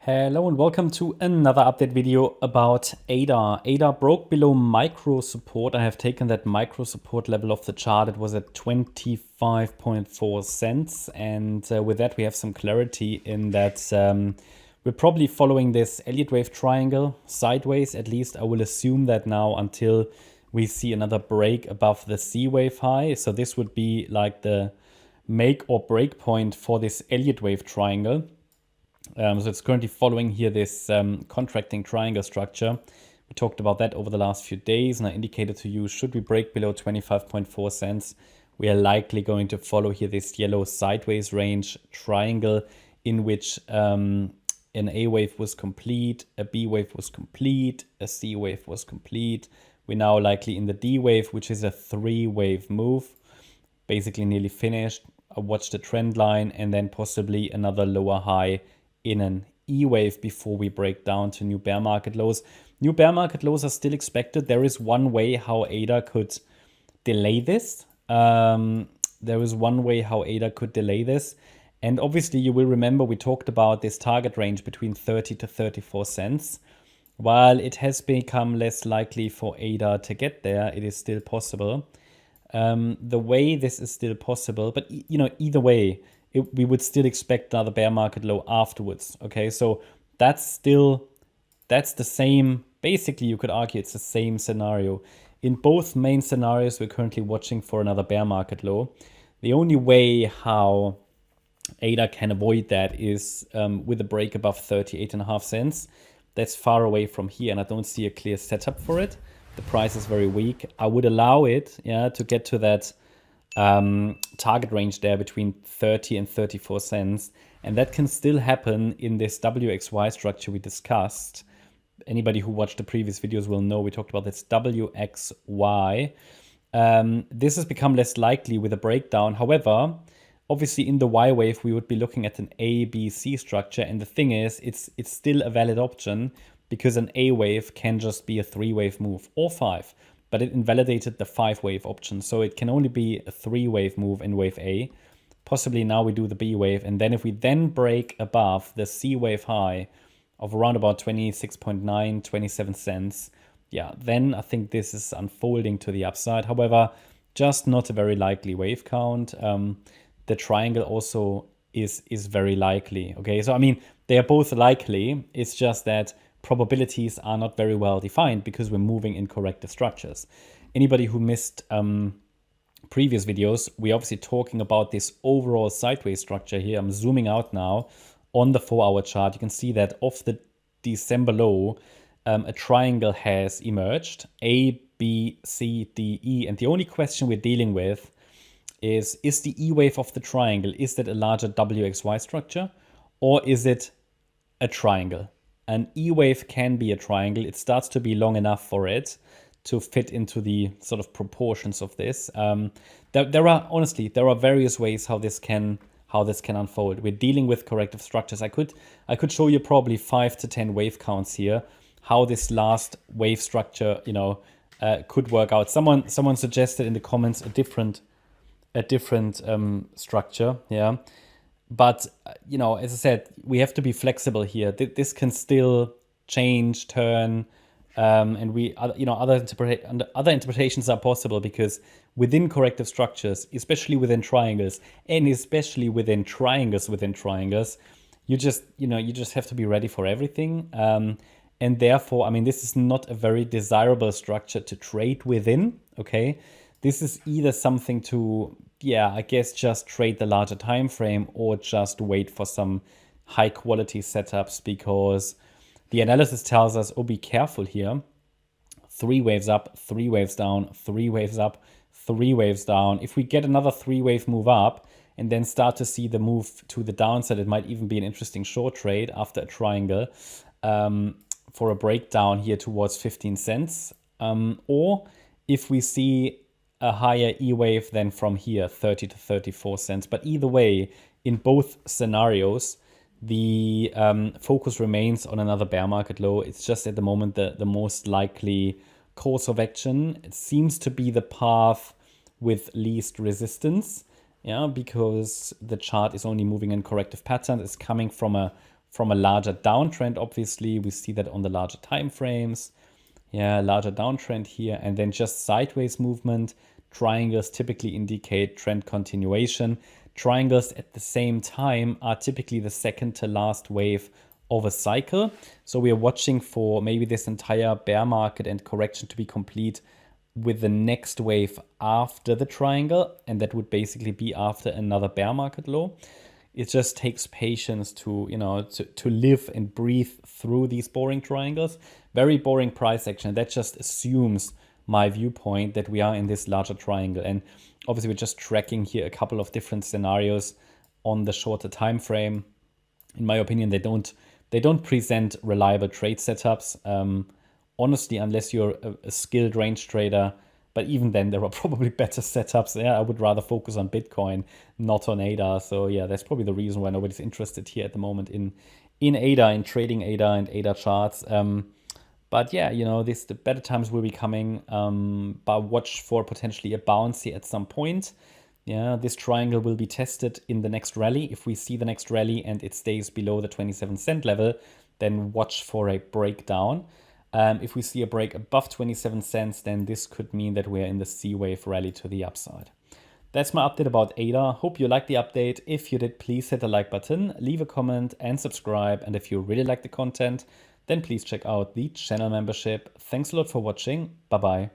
Hello and welcome to another update video about ADA. ADA broke below micro support. I have taken that micro support level off the chart. It was at 25.4 cents. And with that, we have some clarity in that we're probably following this Elliott wave triangle sideways. At least I will assume that now until we see another break above the C wave high. So this would be like the make or break point for this Elliott wave triangle. So it's currently following here this contracting triangle structure. We talked about that over the last few days, and I indicated to you, should we break below 25.4 cents, we are likely going to follow here this yellow sideways range triangle in which an A wave was complete, a B wave was complete, a C wave was complete. We're now likely in the D wave, which is a 3-wave move, basically nearly finished. I watched the trend line and then possibly another lower high in an E wave before we break down to new bear market lows. New bear market lows are still expected. There is one way how ADA could delay this. And obviously you will remember we talked about this target range between 30 to 34 cents. While it has become less likely for ADA to get there, it is still possible. The way this is still possible, but either way, we would still expect another bear market low afterwards. Okay, so that's the same. Basically, you could argue it's the same scenario. In both main scenarios, we're currently watching for another bear market low. The only way how ADA can avoid that is with a break above 38.5 cents. That's far away from here, and I don't see a clear setup for it. The price is very weak. I would allow it, to get to that target range there between 30 and 34 cents. And that can still happen in this WXY structure we discussed. Anybody who watched the previous videos will know we talked about this WXY. This has become less likely with a breakdown. However, obviously in the Y wave, we would be looking at an ABC structure. And the thing is, it's still a valid option because an A wave can just be a 3-wave move or 5. But it invalidated the 5-wave option. So it can only be a 3-wave move in wave A. Possibly now we do the B wave. And then if we then break above the C wave high of around about 26.9, 27 cents, then I think this is unfolding to the upside. However, just not a very likely wave count. The triangle also is very likely. Okay, so I mean, they are both likely. It's just that probabilities are not very well defined because we're moving in corrective structures. Anybody who missed previous videos, we're obviously talking about this overall sideways structure here. I'm zooming out now on the 4-hour chart. You can see that off the December low, a triangle has emerged, A, B, C, D, E. And the only question we're dealing with is the E wave of the triangle, is that a larger WXY structure or is it a triangle? An E wave can be a triangle. It starts to be long enough for it to fit into the sort of proportions of this. There are various ways how this can unfold. We're dealing with corrective structures. I could show you probably 5 to 10 wave counts here, how this last wave structure could work out. Someone suggested in the comments a different structure. But, as I said, we have to be flexible here. This can still change, turn, and other interpretations are possible because within corrective structures, especially within triangles, and especially within triangles, you just have to be ready for everything. And therefore, I mean, this is not a very desirable structure to trade within, okay? This is either something to, I guess just trade the larger time frame or just wait for some high quality setups because the analysis tells us, be careful here. 3 waves up, 3 waves down, 3 waves up, 3 waves down. If we get another 3-wave move up and then start to see the move to the downside, it might even be an interesting short trade after a triangle for a breakdown here towards 15 cents. Or if we see a higher E wave than from here, 30 to 34 cents. But either way, in both scenarios, the focus remains on another bear market low. It's just at the moment the most likely course of action. It seems to be the path with least resistance, because the chart is only moving in corrective pattern. It's coming from a from a larger downtrend. Obviously, we see that on the larger time frames. Yeah, larger downtrend here, and then just sideways movement. Triangles typically indicate trend continuation. Triangles at the same time are typically the second to last wave of a cycle. So we are watching for maybe this entire bear market and correction to be complete with the next wave after the triangle, and that would basically be after another bear market low. It just takes patience to, to live and breathe through these boring triangles. Very boring price action. That just assumes my viewpoint that we are in this larger triangle. And obviously we're just tracking here a couple of different scenarios on the shorter time frame. In my opinion, they don't present reliable trade setups. Honestly, unless you're a skilled range trader, but even then, there are probably better setups. Yeah, I would rather focus on Bitcoin, not on ADA. So yeah, that's probably the reason why nobody's interested here at the moment in ADA, in trading ADA and ADA charts. But yeah, the better times will be coming. But watch for potentially a bounce here at some point. Yeah, this triangle will be tested in the next rally. If we see the next rally and it stays below the 27-cent level, then watch for a breakdown. If we see a break above 27 cents, then this could mean that we're in the C-wave rally to the upside. That's my update about ADA. Hope you liked the update. If you did, please hit the like button, leave a comment and subscribe. And if you really like the content, then please check out the channel membership. Thanks a lot for watching. Bye-bye.